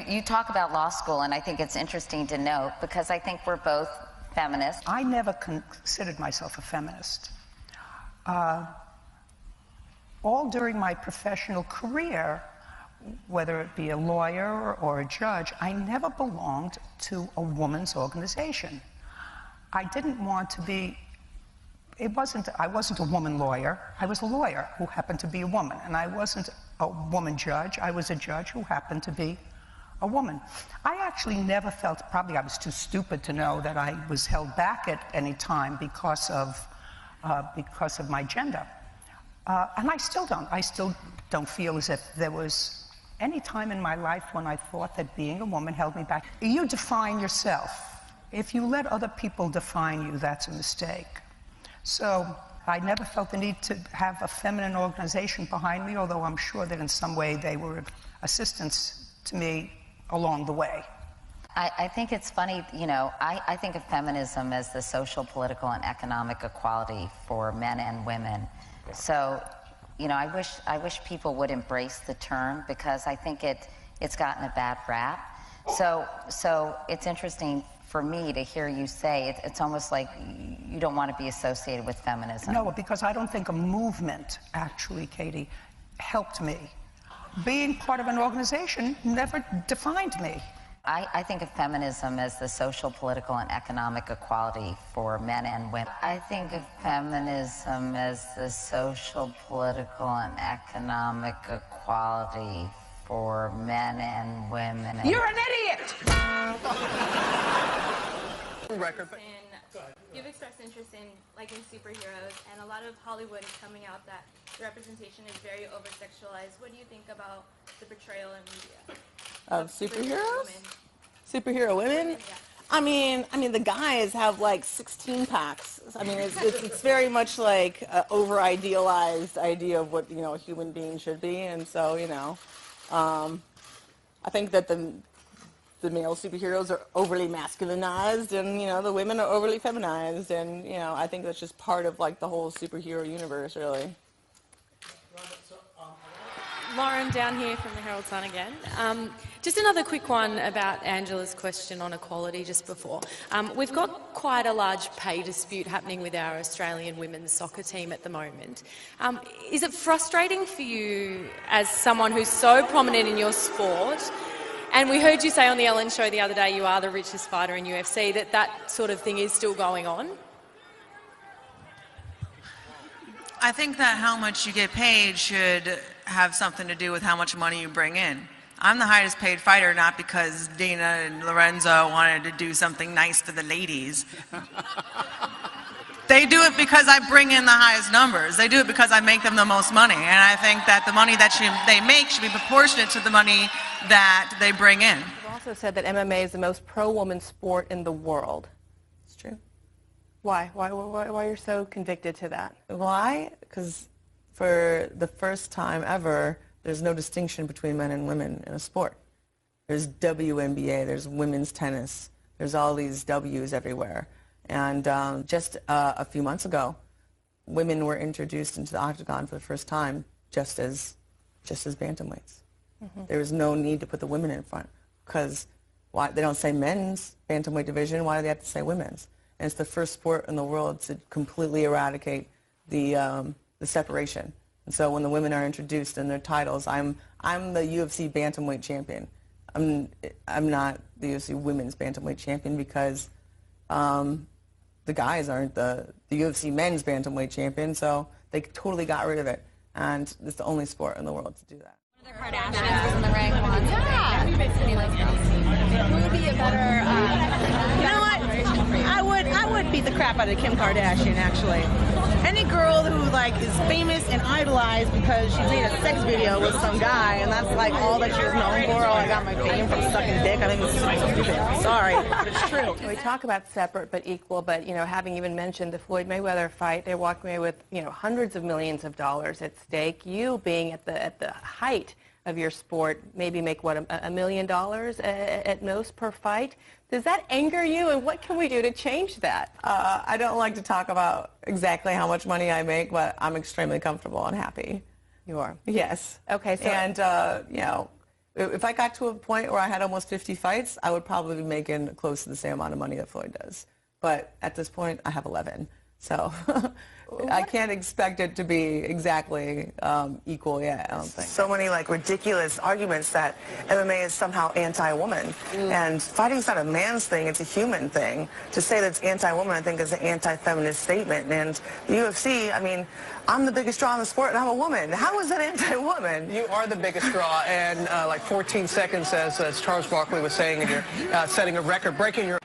You talk about law school, and I think it's interesting to note because I think we're both feminists. I never considered myself a feminist. All during my professional career, whether it be a lawyer or a judge, I never belonged to a woman's organization. I didn't want to be, I wasn't a woman lawyer. I was a lawyer who happened to be a woman. And I wasn't a woman judge. I was a judge who happened to be a woman. I actually never felt, probably I was too stupid to know that I was held back at any time because of my gender. And I still don't feel as if there was any time in my life when I thought that being a woman held me back. You define yourself. If you let other people define you, that's a mistake. So I never felt the need to have a feminine organization behind me, although I'm sure that in some way they were assistants to me along the way. I think it's funny, you know, I think of feminism as the social, political, and economic equality for men and women. So, you know, I wish people would embrace the term because I think it's gotten a bad rap. So it's interesting for me to hear you say it's almost like you don't want to be associated with feminism. No, because I don't think a movement, actually, Katie, helped me. Being part of an organization never defined me. I think of feminism as the social, political, and economic equality for men and women. I think of feminism as the social, political, and economic equality for men and women. You're an idiot! You've expressed interest in liking superheroes, and a lot of Hollywood is coming out that the representation is very over-sexualized. What do you think about the portrayal in media? Of superheroes? Superhero women? Superhero women? Yeah. I mean, the guys have like 16 packs. I mean, it's very much like an over-idealized idea of what, you know, a human being should be. And so, you know, I think that the male superheroes are overly masculinized, and, you know, the women are overly feminized. And, you know, I think that's just part of like the whole superhero universe, really. Lauren down here from the Herald Sun again. Just another quick one about Angela's question on equality just before. We've got quite a large pay dispute happening with our Australian women's soccer team at the moment. Is it frustrating for you as someone who's so prominent in your sport, and we heard you say on the Ellen Show the other day you are the richest fighter in UFC, that sort of thing is still going on? I think that how much you get paid should have something to do with how much money you bring in. I'm the highest paid fighter not because Dana and Lorenzo wanted to do something nice for the ladies. They do it because I bring in the highest numbers. They do it because I make them the most money. And I think that the money that they make should be proportionate to the money that they bring in. You've also said that MMA is the most pro-woman sport in the world. It's true. Why? Why you're so convicted to that? Why? Because for the first time ever, there's no distinction between men and women in a sport. There's WNBA, there's women's tennis, there's all these W's everywhere. And just a few months ago, women were introduced into the octagon for the first time just as bantamweights. Mm-hmm. There was no need to put the women in front because why they don't say men's bantamweight division, why do they have to say women's? And it's the first sport in the world to completely eradicate the separation. And so when the women are introduced in their titles, I'm the UFC bantamweight champion. I'm not the UFC women's bantamweight champion because the guys aren't the UFC men's bantamweight champion, so they totally got rid of it. And it's the only sport in the world to do that. The Kardashians was in the ring once. Yeah. Who would be a better? You know what? I would beat the crap out of Kim Kardashian, actually. Any girl who like is famous and idolized because she made a sex video with some guy, and that's like all that she was known for. Oh, I got my fame from sucking dick. I think it's so stupid. Sorry, but it's true. We talk about separate but equal, but you know, having even mentioned the Floyd Mayweather fight, they're walking away with, you know, hundreds of millions of dollars at stake. You being at the height of your sport, maybe make what, $1 million at most per fight. Does that anger you, and what can we do to change that? I don't like to talk about exactly how much money I make, but I'm extremely comfortable and happy. You are? Yes. Okay. So, and you know, If I got to a point where I had almost 50 fights, I would probably be making close to the same amount of money that Floyd does. But at this point, I have 11. So I can't expect it to be exactly equal yet, I don't think. So many like ridiculous arguments that MMA is somehow anti-woman. And fighting's not a man's thing, it's a human thing. To say that it's anti-woman, I think, is an anti-feminist statement. And the UFC, I mean, I'm the biggest draw in the sport and I'm a woman. How is that anti-woman? You are the biggest draw, and like 14 seconds, as Charles Barkley was saying, and you're setting a record, breaking your...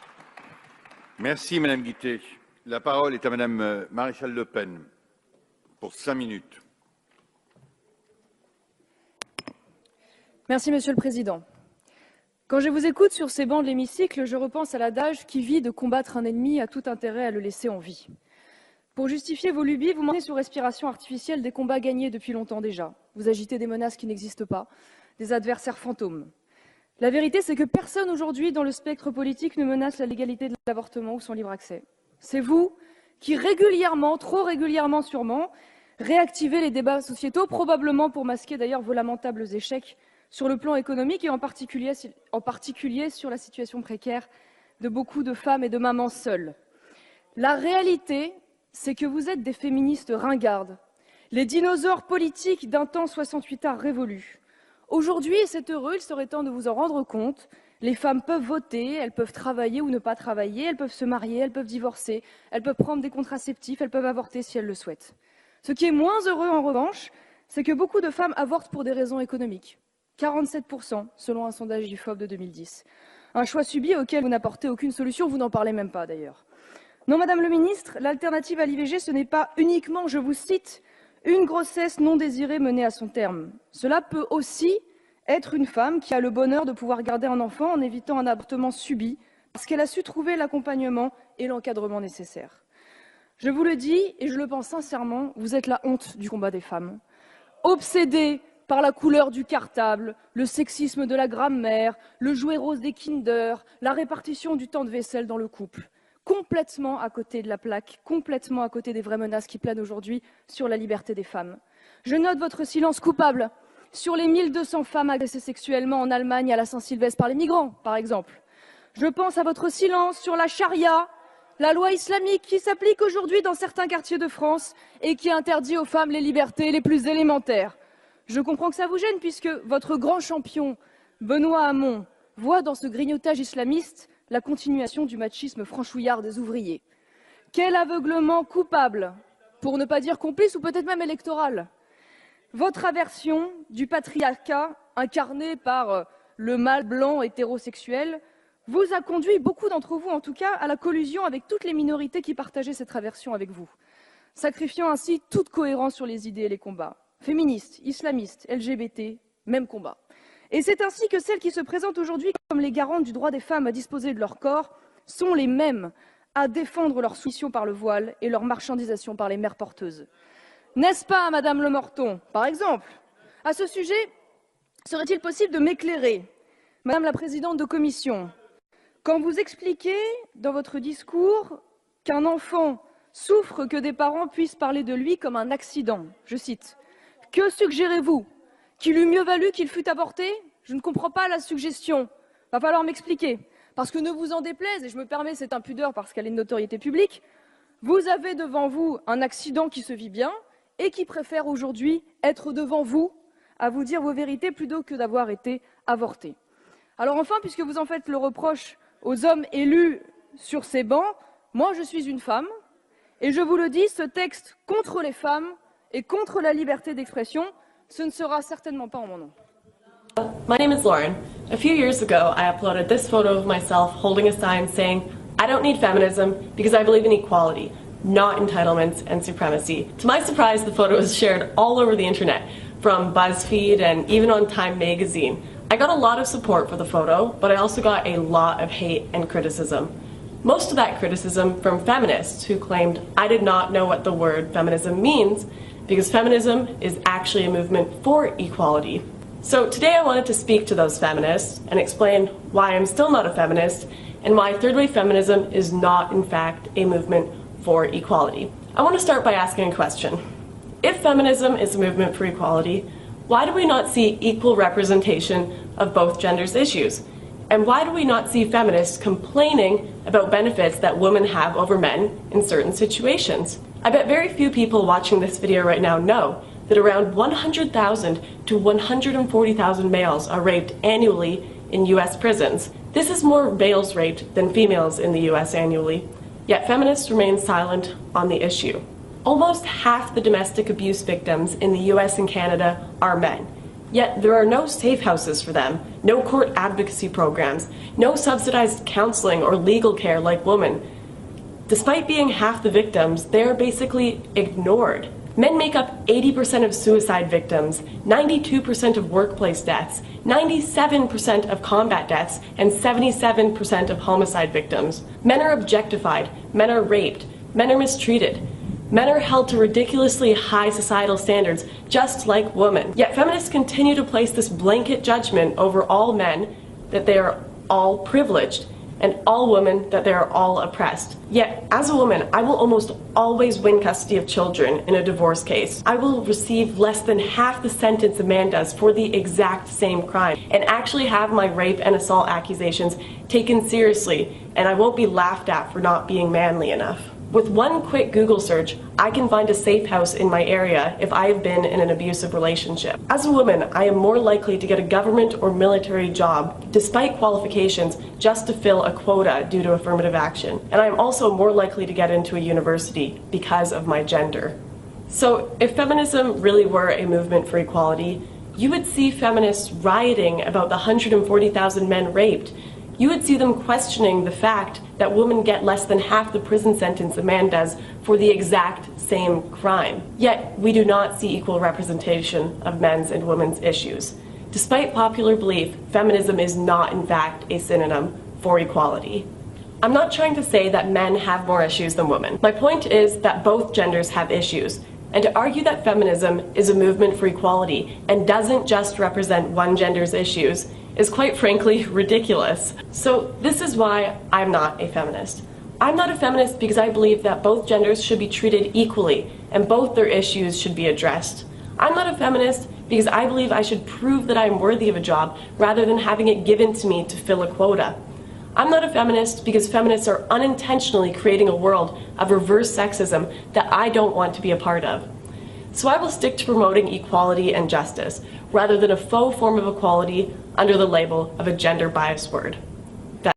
Merci, Madame Guittet. La parole est à Madame Maréchal Le Pen pour 5 minutes. Merci, Monsieur le Président. Quand je vous écoute sur ces bancs de l'hémicycle, je repense à l'adage qui vit de combattre un ennemi a tout intérêt à le laisser en vie. Pour justifier vos lubies, vous mentez sous respiration artificielle des combats gagnés depuis longtemps déjà. Vous agitez des menaces qui n'existent pas, des adversaires fantômes. La vérité, c'est que personne aujourd'hui dans le spectre politique ne menace la légalité de l'avortement ou son libre accès. C'est vous qui régulièrement, trop régulièrement sûrement, réactivez les débats sociétaux, probablement pour masquer d'ailleurs vos lamentables échecs sur le plan économique et en particulier sur la situation précaire de beaucoup de femmes et de mamans seules. La réalité, c'est que vous êtes des féministes ringardes, les dinosaures politiques d'un temps 68 arts révolu. Aujourd'hui, et c'est heureux, il serait temps de vous en rendre compte, les femmes peuvent voter, elles peuvent travailler ou ne pas travailler, elles peuvent se marier, elles peuvent divorcer, elles peuvent prendre des contraceptifs, elles peuvent avorter si elles le souhaitent. Ce qui est moins heureux en revanche, c'est que beaucoup de femmes avortent pour des raisons économiques. 47% selon un sondage IFOP de 2010. Un choix subi auquel vous n'apportez aucune solution, vous n'en parlez même pas d'ailleurs. Non, Madame le Ministre, l'alternative à l'IVG, ce n'est pas uniquement, je vous cite, une grossesse non désirée menée à son terme. Cela peut aussi être une femme qui a le bonheur de pouvoir garder un enfant en évitant un avortement subi parce qu'elle a su trouver l'accompagnement et l'encadrement nécessaires. Je vous le dis et je le pense sincèrement, vous êtes la honte du combat des femmes. Obsédées par la couleur du cartable, le sexisme de la grammaire, le jouet rose des Kinder, la répartition du temps de vaisselle dans le couple. Complètement à côté de la plaque, complètement à côté des vraies menaces qui planent aujourd'hui sur la liberté des femmes. Je note votre silence coupable sur les 1200 femmes agressées sexuellement en Allemagne à la Saint-Sylvestre par les migrants, par exemple. Je pense à votre silence sur la charia, la loi islamique qui s'applique aujourd'hui dans certains quartiers de France et qui interdit aux femmes les libertés les plus élémentaires. Je comprends que ça vous gêne puisque votre grand champion, Benoît Hamon, voit dans ce grignotage islamiste la continuation du machisme franchouillard des ouvriers. Quel aveuglement coupable, pour ne pas dire complice ou peut-être même électoral. Votre aversion du patriarcat incarné par le mâle blanc hétérosexuel vous a conduit, beaucoup d'entre vous en tout cas, à la collusion avec toutes les minorités qui partageaient cette aversion avec vous, sacrifiant ainsi toute cohérence sur les idées et les combats. Féministes, islamistes, LGBT, même combat. Et c'est ainsi que celles qui se présentent aujourd'hui comme les garantes du droit des femmes à disposer de leur corps sont les mêmes à défendre leur soumission par le voile et leur marchandisation par les mères porteuses. N'est-ce pas, Madame Le Morton, par exemple? À ce sujet, serait-il possible de m'éclairer, Madame la Présidente de Commission, quand vous expliquez dans votre discours qu'un enfant souffre que des parents puissent parler de lui comme un accident, je cite, « Que suggérez-vous? Qu'il eût mieux valu qu'il fût avorté? Je ne comprends pas la suggestion. Va falloir m'expliquer. Parce que ne vous en déplaise, et je me permets cette impudeur parce qu'elle est de notoriété publique, vous avez devant vous un accident qui se vit bien et qui préfère aujourd'hui être devant vous à vous dire vos vérités plutôt que d'avoir été avorté. Alors enfin, puisque vous en faites le reproche aux hommes élus sur ces bancs, moi je suis une femme et je vous le dis, ce texte contre les femmes et contre la liberté d'expression, ce ne sera certainement pas en mon nom. My name is Lauren. A few years ago, I uploaded this photo of myself holding a sign saying, "I don't need feminism because I believe in equality, not entitlements and supremacy." To my surprise, the photo was shared all over the internet, from BuzzFeed and even on Time magazine. I got a lot of support for the photo, but I also got a lot of hate and criticism. Most of that criticism from feminists who claimed I did not know what the word feminism means because feminism is actually a movement for equality. So today I wanted to speak to those feminists and explain why I'm still not a feminist and why third wave feminism is not in fact a movement for equality. I want to start by asking a question. If feminism is a movement for equality, Why do we not see equal representation of both genders' issues? And why do we not see feminists complaining about benefits that women have over men in certain situations? I bet very few people watching this video right now know that around 100,000 to 140,000 males are raped annually in US prisons. This is more males raped than females in the US annually, yet feminists remain silent on the issue. Almost half the domestic abuse victims in the US and Canada are men, yet there are no safe houses for them, no court advocacy programs, no subsidized counseling or legal care like women. Despite being half the victims, they are basically ignored. Men make up 80% of suicide victims, 92% of workplace deaths, 97% of combat deaths, and 77% of homicide victims. Men are objectified, men are raped, men are mistreated. Men are held to ridiculously high societal standards, just like women. Yet feminists continue to place this blanket judgment over all men that they are all privileged, and all women that they are all oppressed. Yet, as a woman, I will almost always win custody of children in a divorce case. I will receive less than half the sentence a man does for the exact same crime, and actually have my rape and assault accusations taken seriously, and I won't be laughed at for not being manly enough. With one quick Google search, I can find a safe house in my area if I have been in an abusive relationship. As a woman, I am more likely to get a government or military job, despite qualifications, just to fill a quota due to affirmative action. And I am also more likely to get into a university because of my gender. So if feminism really were a movement for equality, you would see feminists rioting about the 140,000 men raped. You would see them questioning the fact that women get less than half the prison sentence a man does for the exact same crime. Yet, we do not see equal representation of men's and women's issues. Despite popular belief, feminism is not, in fact, a synonym for equality. I'm not trying to say that men have more issues than women. My point is that both genders have issues, and to argue that feminism is a movement for equality and doesn't just represent one gender's issues is quite frankly ridiculous. So this is why I'm not a feminist. I'm not a feminist because I believe that both genders should be treated equally and both their issues should be addressed. I'm not a feminist because I believe I should prove that I'm worthy of a job rather than having it given to me to fill a quota. I'm not a feminist because feminists are unintentionally creating a world of reverse sexism that I don't want to be a part of. So I will stick to promoting equality and justice rather than a faux form of equality under the label of a gender-biased word.